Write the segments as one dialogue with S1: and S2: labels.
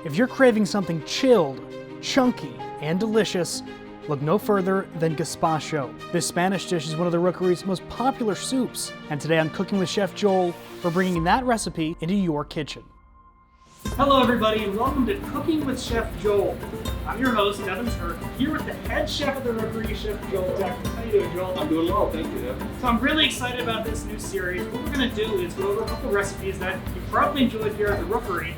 S1: If you're craving something chilled, chunky, and delicious, look no further than Gazpacho. This Spanish dish is one of the Rookery's most popular soups, and today on Cooking with Chef Joel, we're bringing that recipe into your kitchen. Hello everybody, and welcome to Cooking with Chef Joel. I'm your host, Devin, Turk, here with the head chef of the Rookery, Chef Joel. How you doing, Joel?
S2: I'm doing well, thank you, Devin.
S1: So I'm really excited about this new series. What we're going to do is go over a couple recipes that you probably enjoyed here at the Rookery,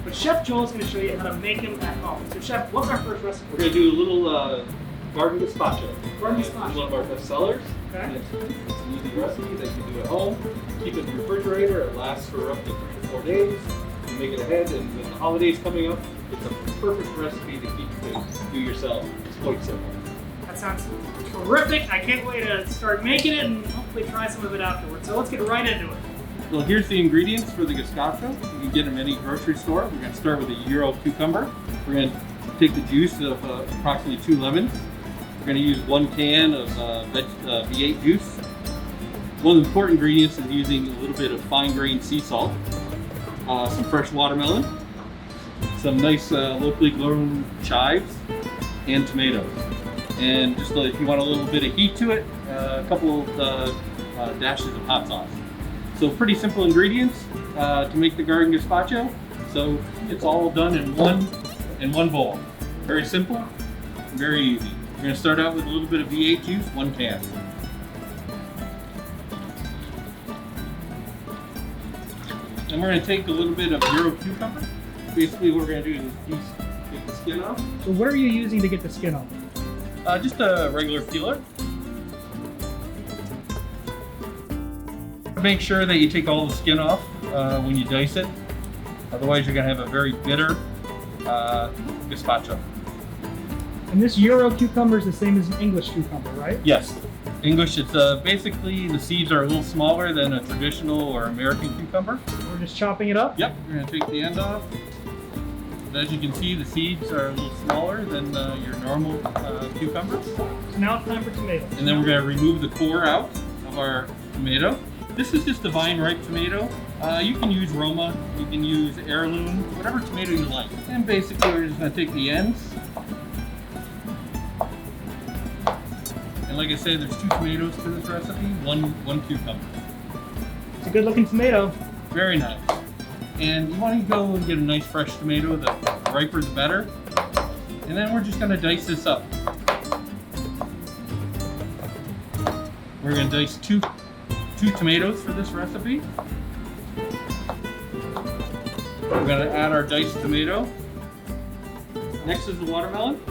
S1: but Chef Joel's going to show you how to make them at home. So Chef, what's our first recipe?
S2: We're going to do a little garden gazpacho.
S1: Garden
S2: It's
S1: gazpacho.
S2: one of our best sellers.
S1: Okay.
S2: It's an easy recipe that you can do at home. Keep it in the refrigerator. It lasts for up to 3 to 4 days. You make it ahead, and with the holidays coming up, it's a perfect recipe to do yourself. It's quite simple.
S1: That sounds terrific. I can't wait to start making it and hopefully try some of it afterwards. So let's get right into it.
S2: Well, here's the ingredients for the gazpacho. You can get them at any grocery store. We're going to start with a Euro cucumber. We're going to take the juice of approximately 2 lemons. We're going to use 1 can of V8 juice. One of the important ingredients is using a little bit of fine-grained sea salt, some fresh watermelon, some nice locally grown chives, and tomatoes. And just if you want a little bit of heat to it, a couple of dashes of hot sauce. So pretty simple ingredients to make the garden gazpacho. So it's all done in one bowl. Very simple, very easy. We're going to start out with a little bit of V8 juice, 1 can. And we're going to take a little bit of Euro cucumber. Basically what we're going to do is take the skin off.
S1: So what are you using to get the skin off?
S2: Just a regular peeler. Make sure that you take all the skin off when you dice it. Otherwise you're going to have a very bitter gazpacho.
S1: And this Euro cucumber is the same as an English cucumber, right?
S2: Yes. English, it's basically the seeds are a little smaller than a traditional or American cucumber.
S1: We're just chopping it up?
S2: Yep, we're going to take the end off. And as you can see, the seeds are a little smaller than your normal cucumber.
S1: So now it's time for tomatoes.
S2: And then we're going to remove the core out of our tomato. This is just a vine ripe tomato. You can use Roma, you can use heirloom, whatever tomato you like. And basically we're just going to take the ends. And like I said, there's 2 tomatoes to this recipe, one cucumber.
S1: It's a good looking tomato.
S2: Very nice. And you want to go and get a nice fresh tomato, the riper the better. And then we're just going to dice this up. We're going to dice two tomatoes for this recipe. We're going to add our diced tomato. Next is the watermelon.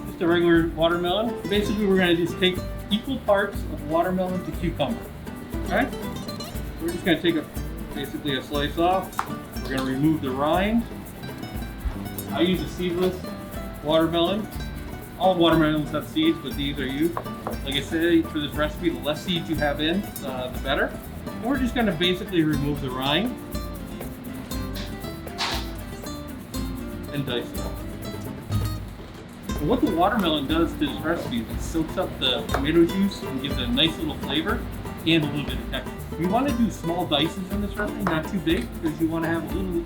S2: Just a regular watermelon. Basically, we're going to just take equal parts of watermelon to cucumber. Okay? We're just going to take basically a slice off. We're going to remove the rind. I use a seedless watermelon. All watermelons have seeds, but these are used. Like I said, for this recipe, the less seeds you have in, the better. And we're just going to basically remove the rind and dice it up. And what the watermelon does to this recipe is it soaks up the tomato juice and gives it a nice little flavor and a little bit of texture. You want to do small dices in this recipe, not too big, because you want to have a little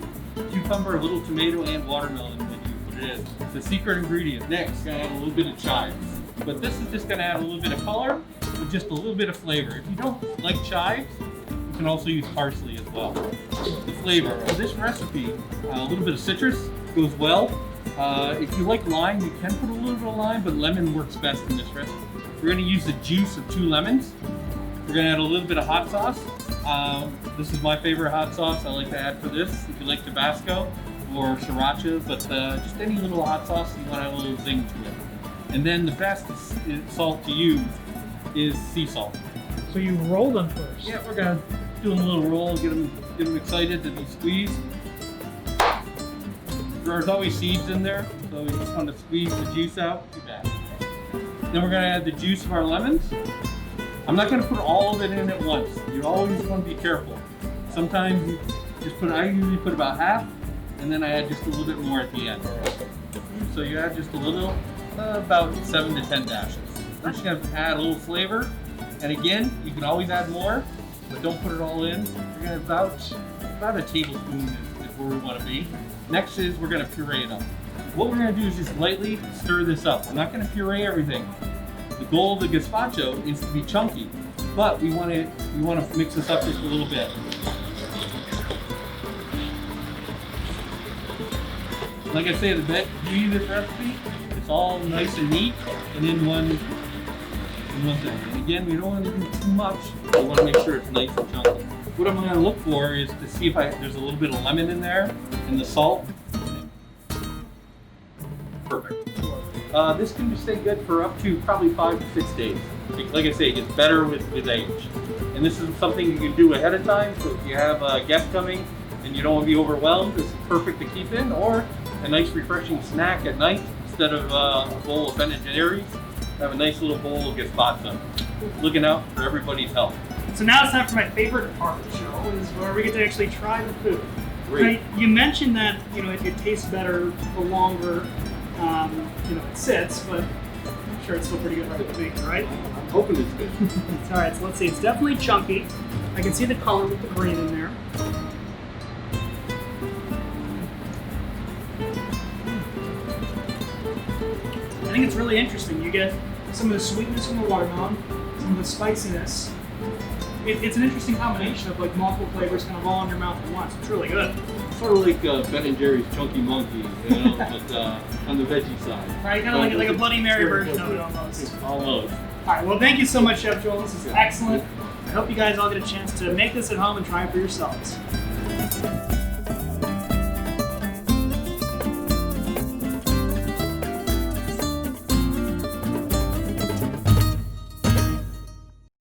S2: cucumber, a little tomato, and watermelon when you put it in. It's a secret ingredient. Next, going to add a little bit of chives. But this is just going to add a little bit of color with just a little bit of flavor. If you don't like chives, you can also use parsley as well. The flavor of this recipe, a little bit of citrus goes well. If you like lime, you can put a little bit of lime, but lemon works best in this recipe. We're going to use the juice of 2 lemons. We're going to add a little bit of hot sauce. This is my favorite hot sauce I like to add for this. If you like Tabasco or Sriracha, but just any little hot sauce, you want to add a little zing to it. And then the best salt to use is sea salt.
S1: So you roll them first?
S2: Yeah, we're going to do a little roll, get them excited to be squeezed. There's always seeds in there, so you just want to squeeze the juice out. Too bad. Then we're going to add the juice of our lemons. I'm not going to put all of it in at once. You always want to be careful. Sometimes you just I usually put about half, and then I add just a little bit more at the end. So you add just a little, about 7 to 10 dashes. We're just going to add a little flavor. And again, you can always add more, but don't put it all in. You're going to about a tablespoon is where we want to be. Next is we're going to puree it up. What we're going to do is just lightly stir this up. We're not going to puree everything. The goal of the gazpacho is to be chunky, but we want to mix this up just a little bit. Like I say, the beauty of this recipe, it's all nice and neat and in one thing. And again, we don't want to do too much. We want to make sure it's nice and chunky. What I'm going to look for is to see if there's a little bit of lemon in there and the salt. Perfect. This can stay good for up to probably 5 to 6 days. Like I say, it gets better with age. And this is something you can do ahead of time. So if you have a guest coming and you don't want to be overwhelmed, this is perfect to keep in. Or a nice refreshing snack at night instead of a bowl of Ben & Jerry's. Have a nice little bowl of gazpacho. Looking out for everybody's health.
S1: So now it's time for my favorite part of the show, is where we get to actually try the food.
S2: Great.
S1: Right? You mentioned that it tastes better the longer it sits, but I'm sure it's still pretty good right at the beginning, right?
S2: I'm hoping it's good.
S1: All right, so let's see. It's definitely chunky. I can see the color with the green in there. I think it's really interesting. You get some of the sweetness from the watermelon, some of the spiciness. It's an interesting combination of like multiple flavors kind of all in your mouth at once. It's really good.
S2: Sort of like Ben & Jerry's Chunky Monkey, but on the veggie side.
S1: Right, kind of like a Bloody Mary version of it almost.
S2: Almost.
S1: All right, well, thank you so much, Chef Joel. This is excellent. I hope you guys all get a chance to make this at home and try it for yourselves.